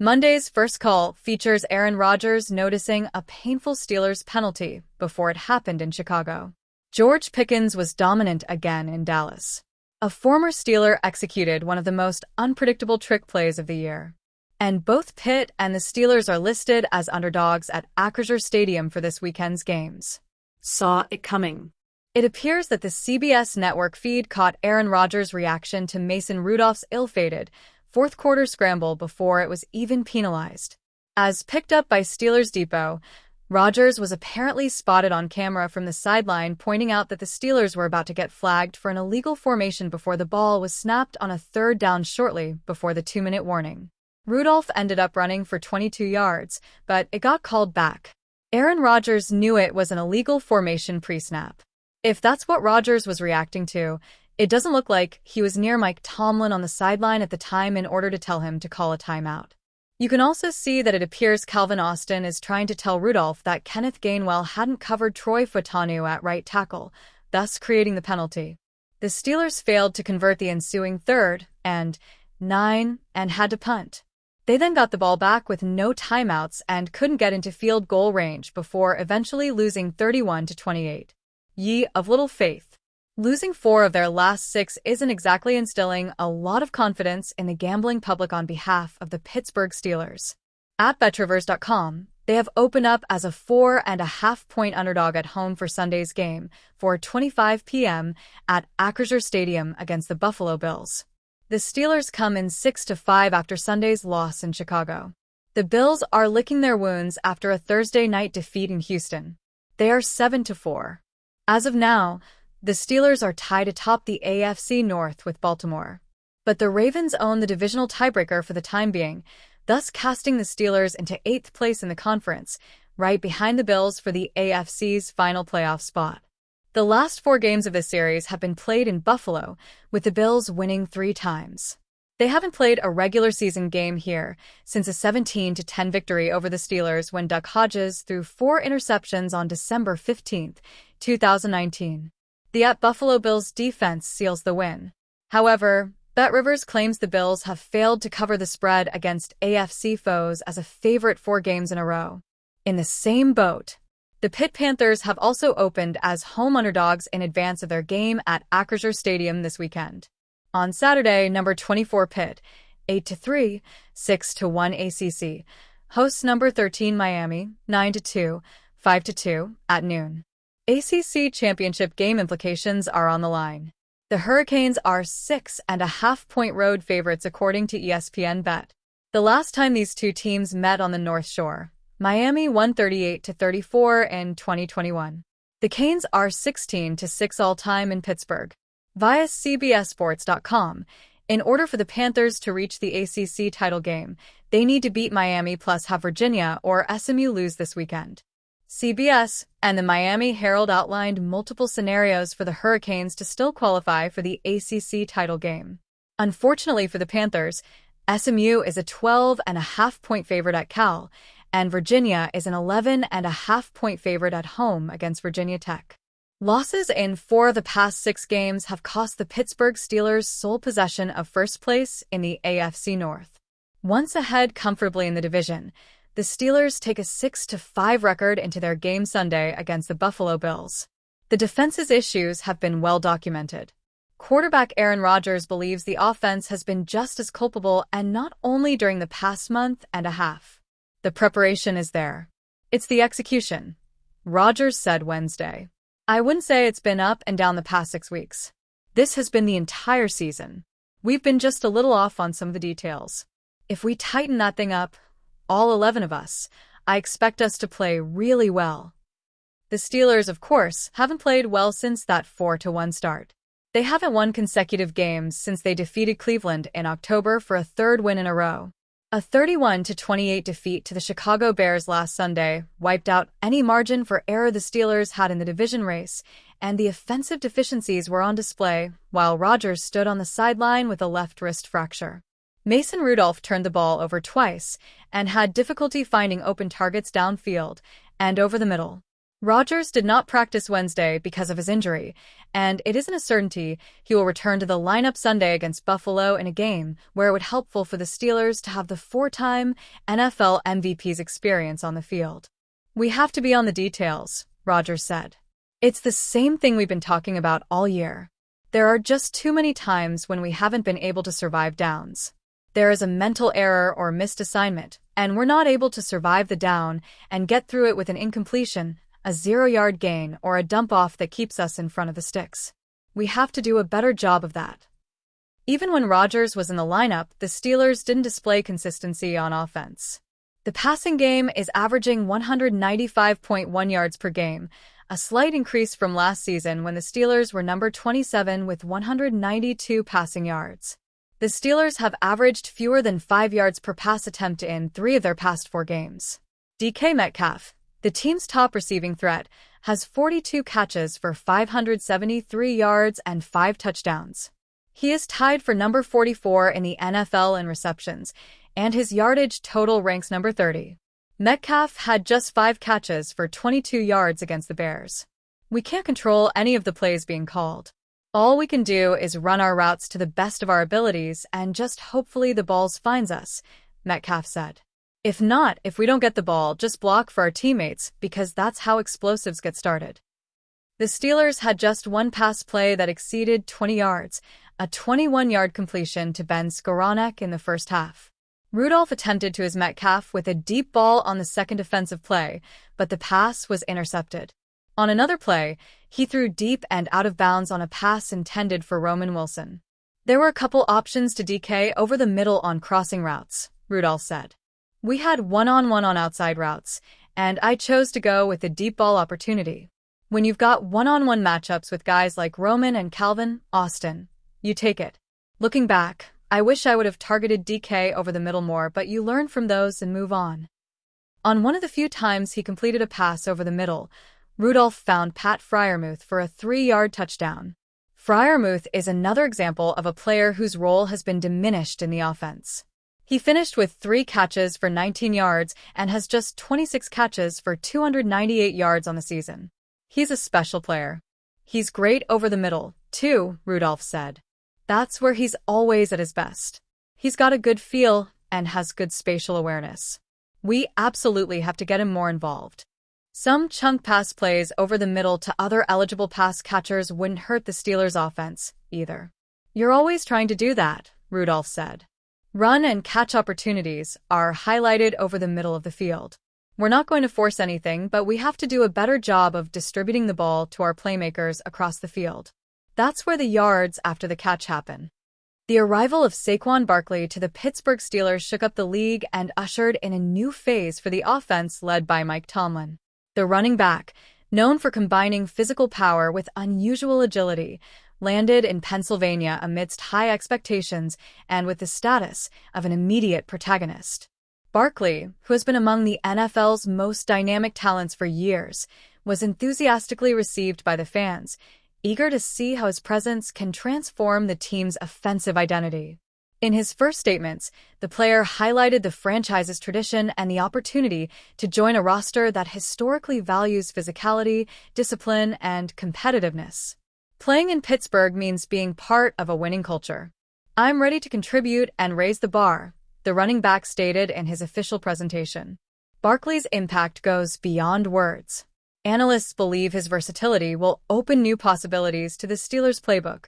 Monday's first call features Aaron Rodgers noticing a painful Steelers penalty before it happened in Chicago. George Pickens was dominant again in Dallas. A former Steeler executed one of the most unpredictable trick plays of the year. And both Pitt and the Steelers are listed as underdogs at Acrisure Stadium for this weekend's games. Saw it coming. It appears that the CBS network feed caught Aaron Rodgers' reaction to Mason Rudolph's ill-fated fourth-quarter scramble before it was even penalized. As picked up by Steelers Depot, Rodgers was apparently spotted on camera from the sideline pointing out that the Steelers were about to get flagged for an illegal formation before the ball was snapped on a third down shortly before the 2-minute warning. Rudolph ended up running for 22 yards, but it got called back. Aaron Rodgers knew it was an illegal formation pre-snap. If that's what Rodgers was reacting to, it doesn't look like he was near Mike Tomlin on the sideline at the time in order to tell him to call a timeout. You can also see that it appears Calvin Austin is trying to tell Rudolph that Kenneth Gainwell hadn't covered Troy Fautanu at right tackle, thus creating the penalty. The Steelers failed to convert the ensuing 3rd and 9 and had to punt. They then got the ball back with no timeouts and couldn't get into field goal range before eventually losing 31-28. Ye of little faith. Losing 4 of their last 6 isn't exactly instilling a lot of confidence in the gambling public on behalf of the Pittsburgh Steelers. At BetRivers.com, they have opened up as a 4.5-point underdog at home for Sunday's game, 4:25 p.m. at Acrisure Stadium against the Buffalo Bills. The Steelers come in 6-5 after Sunday's loss in Chicago. The Bills are licking their wounds after a Thursday night defeat in Houston. They are 7-4. As of now, the Steelers are tied atop the AFC North with Baltimore. But the Ravens own the divisional tiebreaker for the time being, thus casting the Steelers into 8th place in the conference, right behind the Bills for the AFC's final playoff spot. The last 4 games of this series have been played in Buffalo, with the Bills winning 3 times. They haven't played a regular season game here since a 17-10 victory over the Steelers when Duck Hodges threw 4 interceptions on December 15, 2019. The at-Buffalo Bills defense seals the win. However, BetRivers claims the Bills have failed to cover the spread against AFC foes as a favorite 4 games in a row. In the same boat, the Pitt Panthers have also opened as home underdogs in advance of their game at Acrisure Stadium this weekend. On Saturday, number 24 Pitt, 8-3, 6-1 ACC, hosts number 13 Miami, 9-2, 5-2, at noon. ACC championship game implications are on the line. The Hurricanes are 6.5-point road favorites according to ESPN Bet. The last time these two teams met on the North Shore, Miami won 38-34 in 2021. The Canes are 16-6 all-time in Pittsburgh. Via CBSSports.com, in order for the Panthers to reach the ACC title game, they need to beat Miami plus have Virginia or SMU lose this weekend. CBS and the Miami Herald outlined multiple scenarios for the Hurricanes to still qualify for the ACC title game. Unfortunately for the Panthers, SMU is a 12.5-point favorite at Cal, and Virginia is an 11.5-point favorite at home against Virginia Tech. Losses in 4 of the past 6 games have cost the Pittsburgh Steelers sole possession of first place in the AFC North. Once ahead comfortably in the division, the Steelers take a 6-5 record into their game Sunday against the Buffalo Bills. The defense's issues have been well documented. Quarterback Aaron Rodgers believes the offense has been just as culpable, and not only during the past month and a half. The preparation is there. It's the execution, Rodgers said Wednesday. I wouldn't say it's been up and down the past 6 weeks. This has been the entire season. We've been just a little off on some of the details. If we tighten that thing up, all 11 of us, I expect us to play really well. The Steelers, of course, haven't played well since that 4-1 start. They haven't won consecutive games since they defeated Cleveland in October for a 3rd win in a row. A 31-28 defeat to the Chicago Bears last Sunday wiped out any margin for error the Steelers had in the division race, and the offensive deficiencies were on display while Rodgers stood on the sideline with a left wrist fracture. Mason Rudolph turned the ball over twice and had difficulty finding open targets downfield and over the middle. Rodgers did not practice Wednesday because of his injury, and it isn't a certainty he will return to the lineup Sunday against Buffalo in a game where it would be helpful for the Steelers to have the four-time NFL MVP's experience on the field. "We have to be on the details," Rodgers said. "It's the same thing we've been talking about all year. There are just too many times when we haven't been able to survive downs. There is a mental error or missed assignment, and we're not able to survive the down and get through it with an incompletion, a 0-yard gain, or a dump-off that keeps us in front of the sticks. We have to do a better job of that." Even when Rodgers was in the lineup, the Steelers didn't display consistency on offense. The passing game is averaging 195.1 yards per game, a slight increase from last season when the Steelers were number 27 with 192 passing yards. The Steelers have averaged fewer than 5 yards per pass attempt in 3 of their past 4 games. DK Metcalf, the team's top receiving threat, has 42 catches for 573 yards and 5 touchdowns. He is tied for number 44 in the NFL in receptions, and his yardage total ranks number 30. Metcalf had just 5 catches for 22 yards against the Bears. "We can't control any of the plays being called. All we can do is run our routes to the best of our abilities and just hopefully the ball finds us," Metcalf said. If we don't get the ball, just block for our teammates because that's how explosives get started." The Steelers had just one pass play that exceeded 20 yards, a 21-yard completion to Ben Skowronek in the first half. Rudolph attempted to his Metcalf with a deep ball on the second defensive play, but the pass was intercepted. On another play, he threw deep and out of bounds on a pass intended for Roman Wilson. "There were a couple options to DK over the middle on crossing routes," Rudolph said. "We had one-on-one on outside routes, and I chose to go with the deep ball opportunity. When you've got one-on-one matchups with guys like Roman and Calvin Austin, you take it. Looking back, I wish I would have targeted DK over the middle more, but you learn from those and move on." On one of the few times he completed a pass over the middle, Rudolph found Pat Freiermuth for a 3-yard touchdown. Freiermuth is another example of a player whose role has been diminished in the offense. He finished with 3 catches for 19 yards and has just 26 catches for 298 yards on the season. "He's a special player. He's great over the middle, too," Rudolph said. "That's where he's always at his best. He's got a good feel and has good spatial awareness. We absolutely have to get him more involved. Some chunk pass plays over the middle to other eligible pass catchers wouldn't hurt the Steelers' offense, either." "You're always trying to do that," Rudolph said. "Run and catch opportunities are highlighted over the middle of the field. We're not going to force anything, but we have to do a better job of distributing the ball to our playmakers across the field. That's where the yards after the catch happen." The arrival of Saquon Barkley to the Pittsburgh Steelers shook up the league and ushered in a new phase for the offense led by Mike Tomlin. The running back, known for combining physical power with unusual agility, landed in Pennsylvania amidst high expectations and with the status of an immediate protagonist. Barkley, who has been among the NFL's most dynamic talents for years, was enthusiastically received by the fans, eager to see how his presence can transform the team's offensive identity. In his first statements, the player highlighted the franchise's tradition and the opportunity to join a roster that historically values physicality, discipline, and competitiveness. "Playing in Pittsburgh means being part of a winning culture. I'm ready to contribute and raise the bar," the running back stated in his official presentation. Barkley's impact goes beyond words. Analysts believe his versatility will open new possibilities to the Steelers' playbook,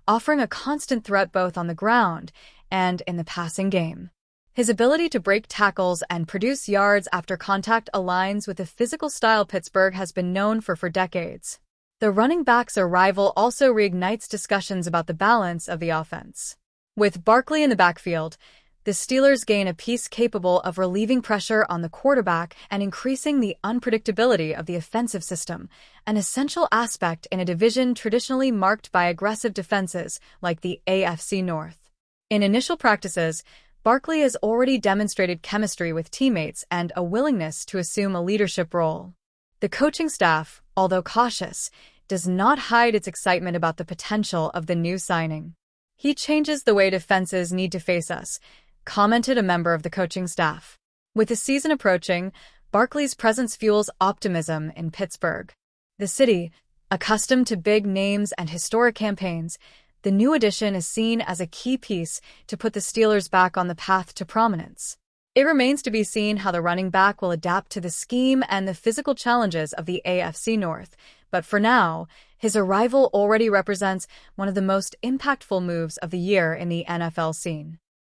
offering a constant threat both on the ground and in the passing game. His ability to break tackles and produce yards after contact aligns with the physical style Pittsburgh has been known for decades. The running back's arrival also reignites discussions about the balance of the offense. With Barkley in the backfield, the Steelers gain a piece capable of relieving pressure on the quarterback and increasing the unpredictability of the offensive system, an essential aspect in a division traditionally marked by aggressive defenses like the AFC North. In initial practices, Barkley has already demonstrated chemistry with teammates and a willingness to assume a leadership role. The coaching staff, although cautious, does not hide its excitement about the potential of the new signing. "He changes the way defenses need to face us," commented a member of the coaching staff. With the season approaching, Barkley's presence fuels optimism in Pittsburgh. The city, accustomed to big names and historic campaigns, the new addition is seen as a key piece to put the Steelers back on the path to prominence. It remains to be seen how the running back will adapt to the scheme and the physical challenges of the AFC North, but for now, his arrival already represents one of the most impactful moves of the year in the NFL scene.